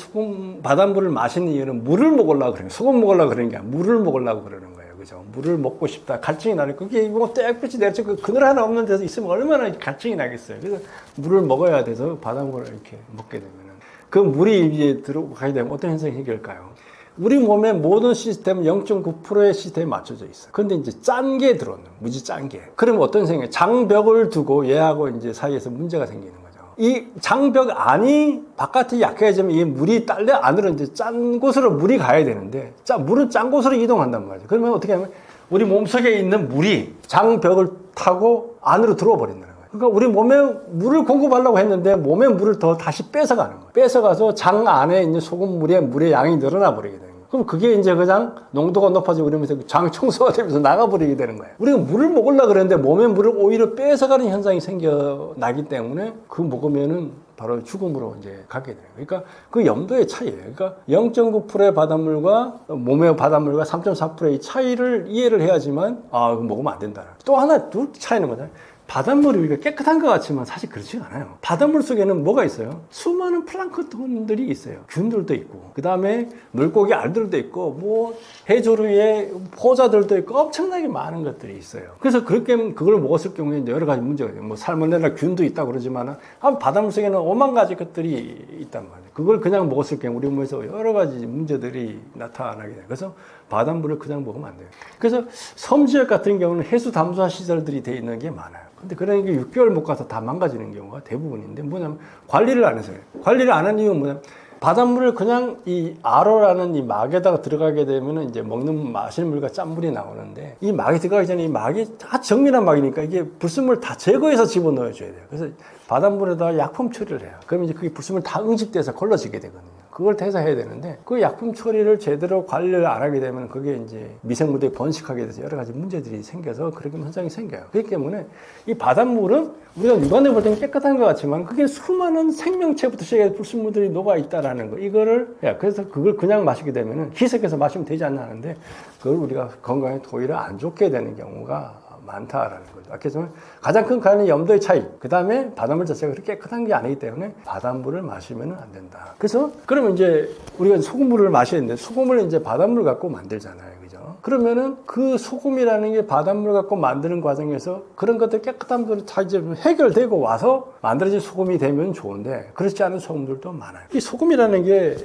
바닷물을 마시는 이유는 물을 먹으려고 그러는 거예요. 소금 먹으려고 그러는 게 아니라 물을 먹으려고 그러는 거예요. 그죠? 물을 먹고 싶다. 갈증이 나니까 그게 뭐 땡볕이 내려서 그 그늘 하나 없는 데서 있으면 얼마나 갈증이 나겠어요. 그래서 물을 먹어야 돼서 바닷물을 이렇게 먹게 되면은 그 물이 이제 들어가게 되면 어떤 현상이 생길까요? 우리 몸의 모든 시스템은 0.9%의 시스템에 맞춰져 있어요. 근데 이제 짠 게 들어오는 무지 짠 게. 그러면 어떤 생겨요? 장벽을 두고 얘하고 이제 사이에서 문제가 생기는 거예요. 이 장벽 안이 바깥이 약해지면 이 물이 딸려 안으로 이제 짠 곳으로 물이 가야 되는데 물은 짠 곳으로 이동한단 말이죠. 그러면 어떻게 하면 우리 몸속에 있는 물이 장벽을 타고 안으로 들어와 버린다는 거예요. 그러니까 우리 몸에 물을 공급하려고 했는데 몸에 물을 더 다시 뺏어가는 거예요. 뺏어가서 장 안에 있는 소금물의 물의 양이 늘어나 버리게 돼요. 그럼 그게 이제 그냥 농도가 높아지고 이러면서 장 청소가 되면서 나가버리게 되는 거예요. 우리가 물을 먹으려고 그랬는데 몸에 물을 오히려 뺏어가는 현상이 생겨나기 때문에 그 먹으면은 바로 죽음으로 이제 가게 돼요. 그러니까 그 염도의 차이예요. 그러니까 0.9%의 바닷물과 몸의 바닷물과 3.4%의 차이를 이해를 해야지만 그거 먹으면 안 된다. 또 하나 또 차이는 뭐냐? 바닷물이 우리가 깨끗한 것 같지만 사실 그렇지 않아요. 바닷물 속에는 뭐가 있어요? 수많은 플랑크톤들이 있어요. 균들도 있고, 그 다음에 물고기 알들도 있고, 뭐 해조류의 포자들도 있고, 엄청나게 많은 것들이 있어요. 그래서 그렇게 그걸 먹었을 경우에 이제 여러 가지 문제가 돼요. 뭐 살모넬라 균도 있다고 그러지만 바닷물 속에는 오만 가지 것들이 있단 말이에요. 그걸 그냥 먹었을 경우 우리 몸에서 여러 가지 문제들이 나타나게 돼요. 그래서 바닷물을 그냥 먹으면 안 돼요. 그래서 섬지역 같은 경우는 해수 담수화 시설들이 돼 있는 게 많아요. 근데 그런 게 6개월 못 가서 다 망가지는 경우가 대부분인데 뭐냐면 관리를 안 해서요. 관리를 안 한 이유는 뭐냐면 바닷물을 그냥 이 RO라는 이 막에다가 들어가게 되면 이제 마시는 물과 짠물이 나오는데 이 막에 들어가기 전에 이 막이 다 정밀한 막이니까 이게 불순물 다 제거해서 집어넣어줘야 돼요. 그래서 바닷물에다가 약품 처리를 해요. 그러면 이제 그게 불순물 다 응집돼서 걸러지게 되거든요. 그걸 대사해야 되는데 그 약품 처리를 제대로 관리를 안 하게 되면 그게 이제 미생물들이 번식하게 돼서 여러 가지 문제들이 생겨서 그렇게 현상이 생겨요. 그렇기 때문에 이 바닷물은 우리가 육안에 볼 때는 깨끗한 것 같지만 그게 수많은 생명체부터 시작해서 불순물들이 녹아 있다라는 거. 이거를 그래서 그걸 그냥 마시게 되면은 희석해서 마시면 되지 않나 하는데 그걸 우리가 건강에 오히려 안 좋게 되는 경우가 많다라는 거죠. 그래서 가장 큰 가는 염도의 차이. 그 다음에 바닷물 자체가 그렇게 깨끗한 게 아니기 때문에 바닷물을 마시면 안 된다. 그래서 그러면 이제 우리가 소금물을 마셔야 되는데 소금을 이제 바닷물 갖고 만들잖아요. 그죠? 그러면은 그 소금이라는 게 바닷물 갖고 만드는 과정에서 그런 것들 깨끗한 것들이 다 이제 해결되고 와서 만들어진 소금이 되면 좋은데 그렇지 않은 소금들도 많아요. 이 소금이라는 게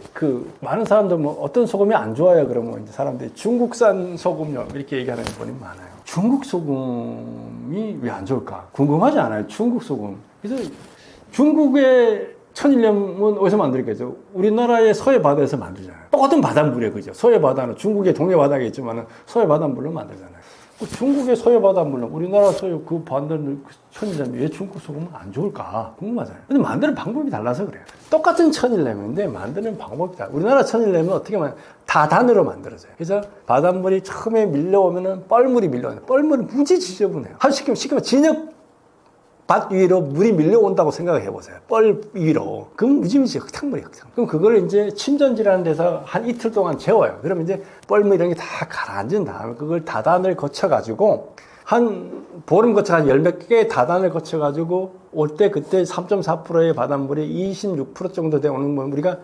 많은 사람들 뭐 어떤 소금이 안 좋아요 그러면 이제 사람들이 중국산 소금요 이렇게 얘기하는 분이 많아요. 중국 소금이 왜 안 좋을까? 궁금하지 않아요? 중국 소금. 그래서 중국의 천일염은 어디서 만들겠죠? 우리나라의 서해 바다에서 만들잖아요. 똑같은 바닷물이에요, 그죠? 서해 바다는 중국의 동해 바다가 있지만 서해 바닷물로 만들잖아요. 중국의 소유 바닷물은 우리나라 소유 그 반대는 천일염이 왜 중국 소금은 안 좋을까 궁금하잖아요. 근데 만드는 방법이 달라서 그래요. 똑같은 천일염인데 만드는 방법이 달라. 우리나라 천일염은 어떻게 하면 다단으로 만들어져요. 그래서 바닷물이 처음에 밀려오면은 뻘물이 밀려오는 뻘물은 무지 지저분해요. 시키면 진흙 밭 위로 물이 밀려온다고 생각을 해보세요. 뻘 위로. 그럼 무지무지 흙탕물이에요, 흙탕물. 그럼 그걸 이제 침전지라는 데서 한 이틀 동안 재워요. 그러면 이제 뻘물 이런 게 다 가라앉은 다음에 그걸 다단을 거쳐가지고 한 보름 거쳐 한 열 몇 개의 다단을 거쳐가지고 올 때 그때 3.4%의 바닷물이 26% 정도 되는 건 우리가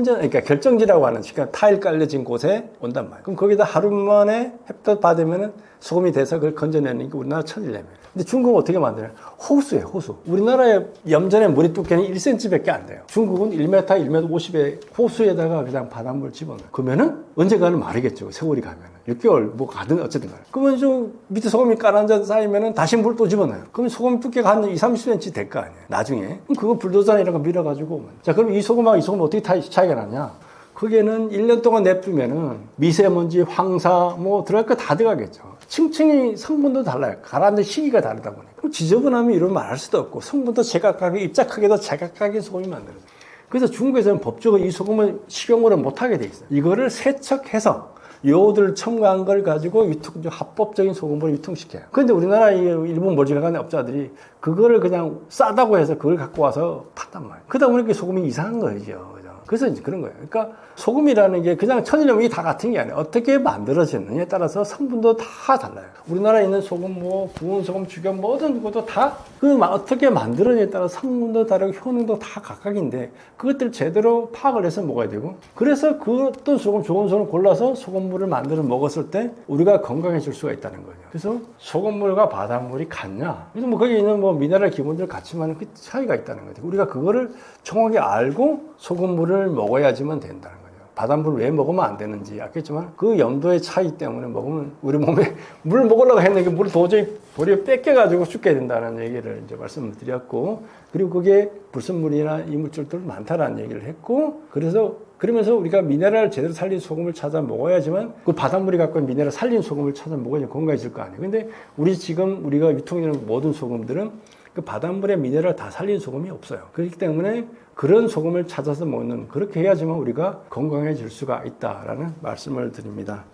그러니까 결정지라고 하는 그러니까 타일 깔려진 곳에 온단 말이에요. 그럼 거기다 하루 만에 햇볕 받으면은 소금이 돼서 그걸 건져내는 게 우리나라 천일염이에요. 근데 중국은 어떻게 만드냐? 호수예요, 호수. 우리나라의 염전의 물의 두께는 1cm밖에 안 돼요. 중국은 1m, 1m 50의 호수에다가 그냥 바닷물 집어넣어요. 그러면은 언젠가는 마르겠죠. 세월이 가면은. 6개월 뭐 가든 어쨌든 간에. 그러면 좀 밑에 소금이 깔아앉아 쌓이면은 다시 물 또 집어넣어요. 그러면 소금 두께가 한 2, 30cm 될 거 아니에요. 나중에. 그럼 그거 불도저나 이런 거 밀어가지고. 자, 그럼 이 소금하고 이 소금 어떻게 차이가 나냐? 거기에는 1년 동안 냅두면은 미세먼지, 황사, 뭐 들어갈 거 다 들어가겠죠. 층층이 성분도 달라요. 가라앉는 시기가 다르다 보니까. 그럼 지저분하면 이런 말 할 수도 없고 성분도 제각각의 입작하게도 제각각의 소금이 만들어져요. 그래서 중국에서는 법적으로 이 소금을 식용으로 못하게 돼 있어요. 이거를 세척해서 요오드를 첨가한 걸 가지고 합법적인 소금으로 유통시켜요. 그런데 우리나라 일본 멀찌감치 업자들이 그거를 그냥 싸다고 해서 그걸 갖고 와서 팠단 말이에요. 그러다 보니까 소금이 이상한 거죠. 그래서 이제 그런 거예요. 그러니까 소금이라는 게 그냥 천일염이 다 같은 게 아니에요. 어떻게 만들어졌느냐에 따라서 성분도 다 달라요. 우리나라에 있는 소금, 뭐 구운 소금, 죽염 모든 것도 다 그 어떻게 만들어냐에 따라 성분도 다르고 효능도 다 각각인데 그것들 제대로 파악을 해서 먹어야 되고 그래서 그 어떤 소금, 좋은 소금 골라서 소금물을 만들어 먹었을 때 우리가 건강해질 수가 있다는 거죠. 그래서 소금물과 바닷물이 같냐? 그래서 뭐 거기 있는 뭐 미네랄 기본들 같지만 그 차이가 있다는 거죠. 우리가 그거를 정확히 알고 소금물을 먹어야지만 된다는 거죠. 바닷물을 왜 먹으면 안 되는지 알겠지만 그 염도의 차이 때문에 먹으면 우리 몸에 물 먹으려고 했는데 물을 도저히 도리어 뺏겨가지고 죽게 된다는 얘기를 이제 말씀을 드렸고 그리고 그게 불순물이나 이물질들 많다라는 얘기를 했고 그러면서 우리가 미네랄을 제대로 살린 소금을 찾아 먹어야지만 그 바닷물이 갖고 있는 미네랄 살린 소금을 찾아 먹어야 건강해질 거 아니에요. 근데 우리가 유통되는 모든 소금들은 그 바닷물에 미네랄 다 살린 소금이 없어요. 그렇기 때문에 그런 소금을 찾아서 먹는 그렇게 해야지만 우리가 건강해질 수가 있다라는 말씀을 드립니다.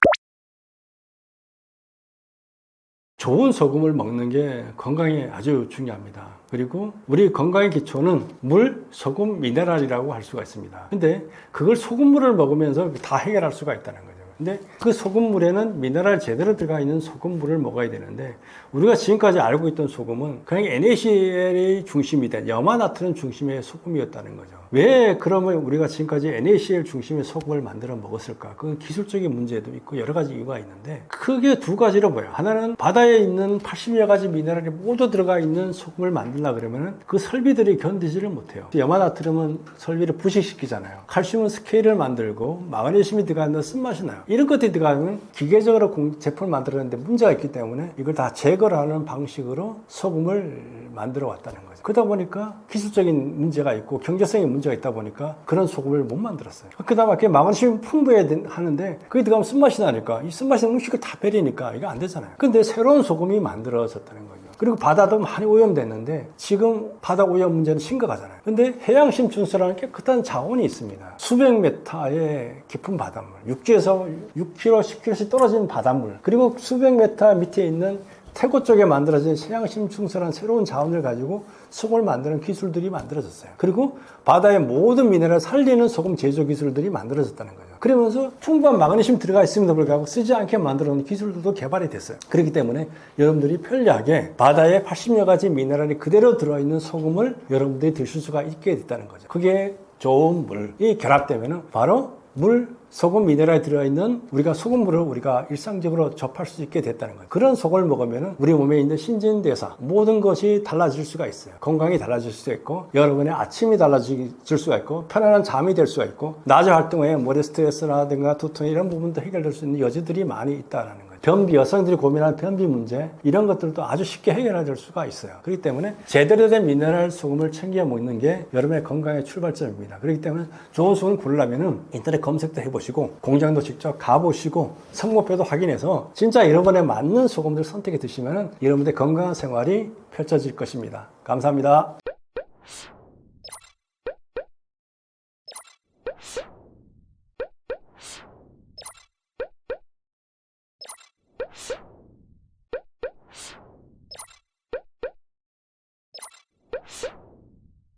좋은 소금을 먹는 게 건강에 아주 중요합니다. 그리고 우리 건강의 기초는 물, 소금, 미네랄이라고 할 수가 있습니다. 근데 그걸 소금물을 먹으면서 다 해결할 수가 있다는 거죠. 근데 그 소금물에는 미네랄 제대로 들어가 있는 소금물을 먹어야 되는데 우리가 지금까지 알고 있던 소금은 그냥 NaCl이 중심이 된 염화나트륨 중심의 소금이었다는 거죠. 왜 그러면 우리가 지금까지 NaCl 중심의 소금을 만들어 먹었을까? 그건 기술적인 문제도 있고 여러 가지 이유가 있는데 크게 두 가지로 보여요. 하나는 바다에 있는 80여 가지 미네랄이 모두 들어가 있는 소금을 만들려고 그러면 그 설비들이 견디지를 못해요. 염화나트륨은 설비를 부식시키잖아요. 칼슘은 스케일을 만들고 마그네슘이 들어가는 쓴맛이 나요. 이런 것들이 들어가면 기계적으로 제품을 만들었는데 문제가 있기 때문에 이걸 다 제거를 하는 방식으로 소금을 만들어 왔다는 거죠. 그러다 보니까 기술적인 문제가 있고 경제성의 문제가 있다 보니까 그런 소금을 못 만들었어요. 그다음에 마그네슘 풍부해야 하는데 그게 들어가면 쓴맛이 나니까 이 쓴맛이 음식을 다 베리니까 이거 안 되잖아요. 근데 새로운 소금이 만들어졌다는 거죠. 그리고 바다도 많이 오염됐는데 지금 바다 오염 문제는 심각하잖아요. 근데 해양심층수라는 깨끗한 자원이 있습니다. 수백 메타의 깊은 바닷물, 육지에서 6km, 10km씩 떨어진 바닷물, 그리고 수백 메타 밑에 있는 태고 쪽에 만들어진 해양심층수라는 새로운 자원을 가지고 소금을 만드는 기술들이 만들어졌어요. 그리고 바다의 모든 미네랄을 살리는 소금 제조 기술들이 만들어졌다는 거죠. 그러면서 풍부한 마그네슘 들어가 있음에도 불구하고 쓰지 않게 만들어 놓은 기술들도 개발이 됐어요. 그렇기 때문에 여러분들이 편리하게 바다에 80여 가지 미네랄이 그대로 들어있는 소금을 여러분들이 드실 수가 있게 됐다는 거죠. 그게 좋은 물이 결합되면은 바로 물, 소금, 미네랄이 들어있는 우리가 소금물을 우리가 일상적으로 접할 수 있게 됐다는 거예요. 그런 소금을 먹으면 우리 몸에 있는 신진대사 모든 것이 달라질 수가 있어요. 건강이 달라질 수도 있고 여러분의 아침이 달라질 수가 있고 편안한 잠이 될 수가 있고 낮에 활동에 머리 스트레스라든가 두통 이런 부분도 해결될 수 있는 여지들이 많이 있다는 거예요. 변비, 여성들이 고민하는 변비 문제 이런 것들도 아주 쉽게 해결할 수가 있어요. 그렇기 때문에 제대로 된 미네랄 소금을 챙겨 먹는 게 여러분의 건강의 출발점입니다. 그렇기 때문에 좋은 소금을 고르려면 인터넷 검색도 해보시고 공장도 직접 가보시고 성분표도 확인해서 진짜 여러분에 맞는 소금들 선택해 드시면 여러분의 건강한 생활이 펼쳐질 것입니다. 감사합니다.